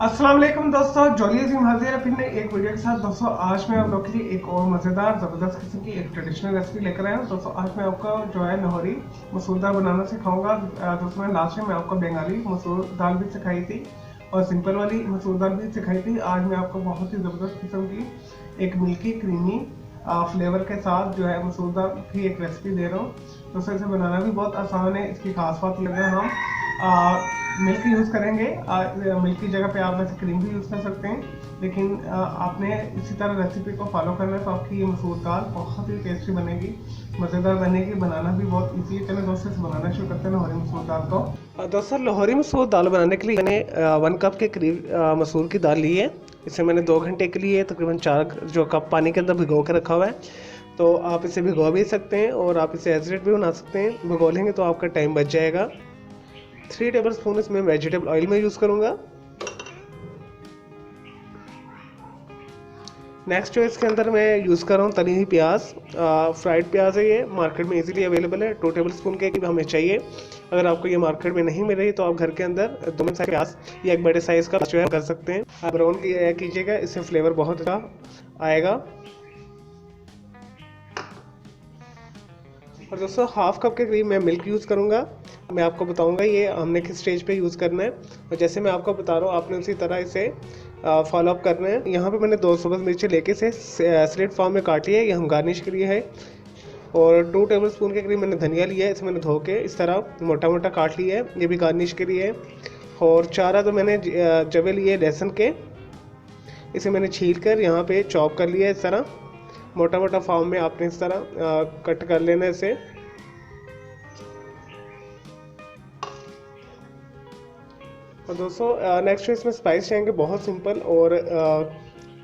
अस्सलाम वालेकुम दोस्तों, जॉली अजीम हाजिर है फिर ने एक वीडियो के साथ। दोस्तों आज मैं आप लोग के लिए एक और मज़ेदार ज़बरदस्त किस्म की एक ट्रेडिशनल रेसिपी लेकर आया हूँ। दोस्तों आज मैं आपको जो है लाहौरी मसूर दाल बनाना सिखाऊंगा। दोस्तों मैं लास्ट में आपको बंगाली मसूर दाल भी सिखाई थी और सिंपल वाली मसूर दाल भी सिखाई थी। आज मैं आपको बहुत ही ज़बरदस्त किस्म की एक मिल्की क्रीमी फ्लेवर के साथ जो है मसूर दाल की एक रेसिपी दे रहा हूँ। दोस्तों इसे बनाना भी बहुत आसान है। इसकी खास बात यह है हम मिल्क यूज़ करेंगे। मिल्क की जगह पे आप वैसे क्रीम भी यूज़ कर सकते हैं, लेकिन आपने इसी तरह रेसिपी को फॉलो करना है तो आपकी ये मसूर दाल बहुत ही टेस्टी बनेगी, मज़ेदार बनेगी। बनाना भी बहुत ईजी है। चलो दोस्तों इसे बनाना शुरू करते हैं लाहौरी मसूर दाल को। दोस्तों लाहौरी मसूर दाल बनाने के लिए मैंने 1 कप के करीब मसूर की दाल ली है। इसे मैंने 2 घंटे के लिए तकरीबन 4 जो कप पानी के अंदर भिगो के रखा हुआ है। तो आप इसे भिगो भी सकते हैं और आप इसे एजरेट भी बना सकते हैं। भिगो लेंगे तो आपका टाइम बच जाएगा। 3 टेबल स्पून इसमें वेजिटेबल ऑयल में यूज़ करूँगा। नेक्स्ट जो इसके अंदर मैं यूज़ कर रहा हूँ तली हुई प्याज, फ्राइड प्याज है, ये मार्केट में इजीली अवेलेबल है। 2 टेबल स्पून के हमें चाहिए। अगर आपको ये मार्केट में नहीं मिल रही तो आप घर के अंदर 2 साइज प्याज या एक बड़े साइज़ का जो है कर सकते हैं। आप ब्राउन कीजिएगा, इससे फ्लेवर बहुत अच्छा आएगा। और दोस्तों 1/2 कप के करीब मैं मिल्क यूज़ करूँगा। मैं आपको बताऊँगा ये हमने किस स्टेज पे यूज़ करना है, और जैसे मैं आपको बता रहा हूँ आपने उसी तरह इसे फॉलो अप करना है। यहाँ पे मैंने 2 सब्ज़ मिर्ची लेके इसे स्लिट फॉर्म में काट लिया है, ये हम गार्निश के लिए है। और 2 टेबल स्पून के करीब मैंने धनिया लिया है, इसे मैंने धो के इस तरह मोटा मोटा काट लिया है, ये भी गार्निश के लिए है। और 4 तो मैंने जवे लिए लहसुन के, इसे मैंने छील कर यहाँ पर चॉप कर लिया है। इस तरह मोटा मोटा फॉर्म में आपने इस तरह कट कर लेना है इसे। और दोस्तों नेक्स्ट इसमें स्पाइस चाहेंगे, बहुत सिंपल और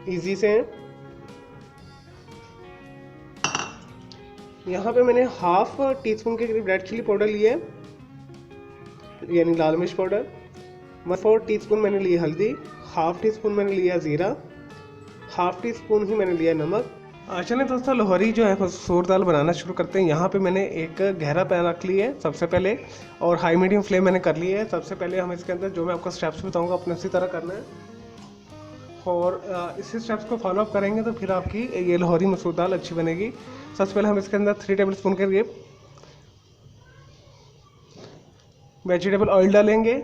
इजी से हैं। यहाँ पे मैंने 1/2 टीस्पून के करीब रेड चिली पाउडर लिया है, यानी लाल मिर्च पाउडर। 1/4 टीस्पून मैंने लिया हल्दी, 1/2 टीस्पून मैंने लिया ज़ीरा, 1/2 टीस्पून ही मैंने लिया नमक। चलें दोस्तों लाहौरी जो है मसूर दाल बनाना शुरू करते हैं। यहाँ पे मैंने एक गहरा पैन रख लिया है सबसे पहले, और हाई मीडियम फ्लेम मैंने कर ली है। सबसे पहले हम इसके अंदर जो मैं आपको स्टेप्स बताऊँगा अपने उसी तरह करना है, और इसी स्टेप्स को फॉलो अप करेंगे तो फिर आपकी ये लाहौरी मसूर दाल अच्छी बनेगी। सबसे पहले हम इसके अंदर 3 टेबल स्पून के करीब वेजिटेबल ऑयल डालेंगे,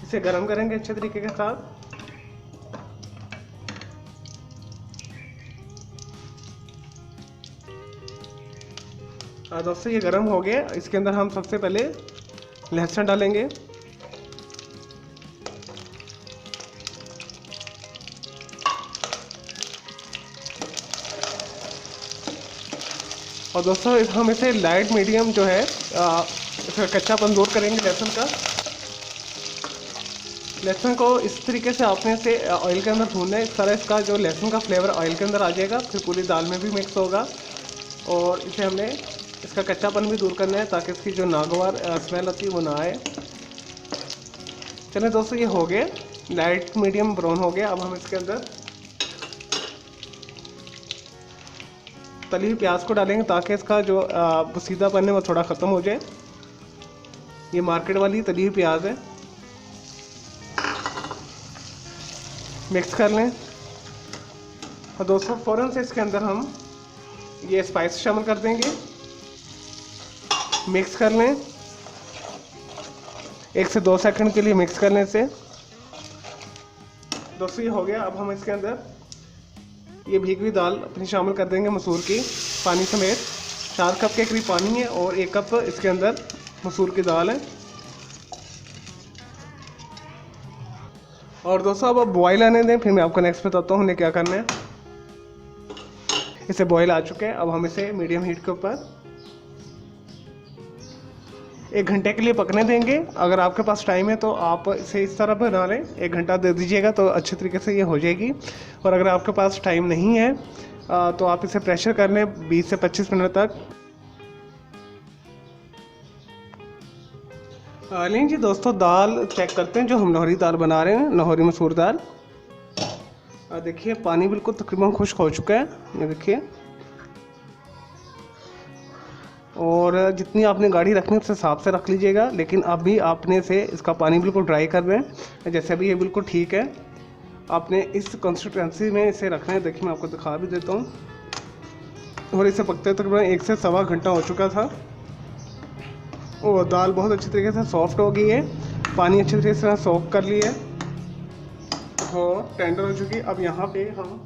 इसे गर्म करेंगे अच्छे तरीके के साथ। दोस्तों ये गर्म हो गया, इसके अंदर हम सबसे पहले लहसुन डालेंगे। और दोस्तों हम इसे लाइट मीडियम जो है इसका कच्चापन दूर करेंगे लहसुन का। लहसुन को इस तरीके से आपने इसे ऑयल के अंदर भूनना है, इस तरह इसका जो लहसुन का फ्लेवर ऑयल के अंदर आ जाएगा, फिर पूरी दाल में भी मिक्स होगा। और इसे हमने इसका कच्चापन भी दूर करना है ताकि इसकी जो नागवार स्मेल आती है वो ना आए। चलिए दोस्तों ये हो गया, लाइट मीडियम ब्राउन हो गया। अब हम इसके अंदर तली हुई प्याज को डालेंगे ताकि इसका जो सीधापन है वो थोड़ा ख़त्म हो जाए। ये मार्केट वाली तली हुई प्याज है, मिक्स कर लें। और दोस्तों फ़ौरन से इसके अंदर हम ये स्पाइस शामिल कर देंगे, मिक्स कर लें। 1 से 2 सेकंड के लिए मिक्स कर लें इसे। दोस्तों ये हो गया। अब हम इसके अंदर ये भीगी हुई दाल अपनी शामिल कर देंगे मसूर की, पानी समेत। 4 कप के करीब पानी है और 1 कप इसके अंदर मसूर की दाल है। और दोस्तों अब बॉयल आने दें, फिर मैं आपको नेक्स्ट बताता हूँ उन्हें क्या करना है। इसे बॉयल आ चुके हैं, अब हम इसे मीडियम हीट के ऊपर 1 घंटे के लिए पकने देंगे। अगर आपके पास टाइम है तो आप इसे इस तरह बना लें, 1 घंटा दे दीजिएगा तो अच्छे तरीके से ये हो जाएगी। और अगर आपके पास टाइम नहीं है तो आप इसे प्रेशर कर लें 20 से 25 मिनट तक। लेकिन जी दोस्तों दाल चेक करते हैं जो हम लाहौरी दाल बना रहे हैं, लाहौरी मसूर दाल। देखिए पानी बिल्कुल तकरीबन खुश्क हो चुका है, ये देखिए। और जितनी आपने गाढ़ी रखनी है उससे हिसाब से रख लीजिएगा। लेकिन अभी आपने से इसका पानी बिल्कुल ड्राई कर रहे हैं। जैसे अभी ये बिल्कुल ठीक है, आपने इस कंसिस्टेंसी में इसे रखना है। देखिए मैं आपको दिखा भी देता हूँ। और इसे पकते तकरीबन 1 से सवा घंटा हो चुका था और दाल बहुत अच्छी तरीके से सॉफ्ट हो गई है। पानी अच्छी तरीके से सोख कर लिए और टेंडर हो चुकी। अब यहाँ पे हम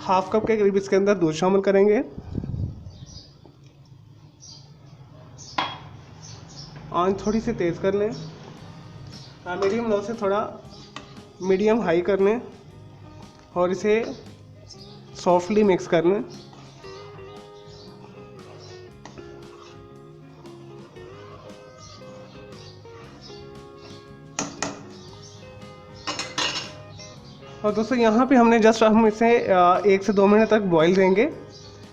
हाफ कप के करीब इसके अंदर दूध शामिल करेंगे। आंच थोड़ी सी तेज़ कर लें, मीडियम लो से थोड़ा मीडियम हाई कर लें और इसे सॉफ्टली मिक्स कर लें। और दोस्तों यहाँ पे हमने जस्ट हम इसे 1 से 2 मिनट तक बॉईल देंगे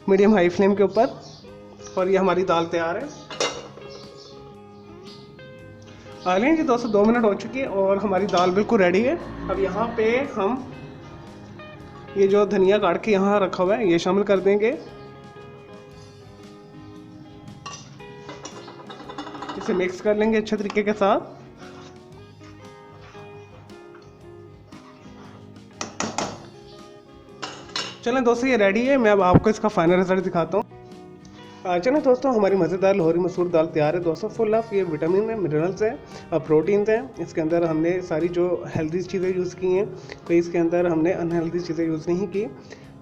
मीडियम हाई फ्लेम के ऊपर। और ये हमारी दाल तैयार है। लें जी दोस्तों 2 मिनट हो चुकी है और हमारी दाल बिल्कुल रेडी है। अब यहाँ पे हम ये जो धनिया काट के यहाँ रखा हुआ है ये शामिल कर देंगे। इसे मिक्स कर लेंगे अच्छे तरीके के साथ। चलें दोस्तों ये रेडी है। मैं अब आपको इसका फाइनल रिजल्ट दिखाता हूँ। चलें दोस्तों हमारी मज़ेदार लाहौरी मसूर दाल तैयार है दोस्तों। फुल ऑफ ये विटामिन है, मिनरल्स है, प्रोटीन्स हैं। इसके अंदर हमने सारी जो हेल्दी चीज़ें यूज़ की हैं, कोई इसके अंदर हमने अनहेल्दी चीज़ें यूज़ नहीं की।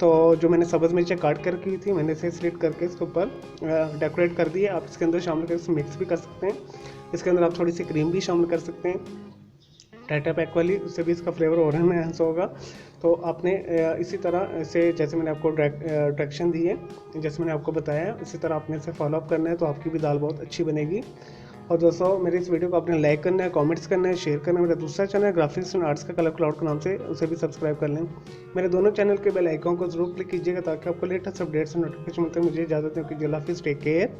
तो जो मैंने सब्ज़ मिर्चें काट कर की थी मैंने इसे स्लिट करके इसके ऊपर डेकोरेट कर दिए। आप इसके अंदर शामिल करके मिक्स भी कर सकते हैं। इसके अंदर आप थोड़ी सी क्रीम भी शामिल कर सकते हैं टाटा पैक वाली, उससे भी इसका फ्लेवर और एनहांस होगा। तो आपने इसी तरह से जैसे मैंने आपको डायरेक्शन दी है, जैसे मैंने आपको बताया है, इसी तरह आपने इसे फॉलो अप करना है तो आपकी भी दाल बहुत अच्छी बनेगी। और दोस्तों मेरे इस वीडियो को आपने लाइक करना है, कमेंट्स करना है, शेयर करना है। मेरा दूसरा चैनल है ग्राफिक्स एंड आर्ट्स का कलर क्लाउड के नाम से, उसे भी सब्सक्राइब कर लें। मेरे दोनों चैनल के बेल आइकन को जरूर क्लिक कीजिएगा ताकि आपको लेटेस्ट अपडेट्स और नोटिफिकेशन मिलते हैं। मुझे इजाज़त है कि अल्लाह हाफिज़, टेक केयर।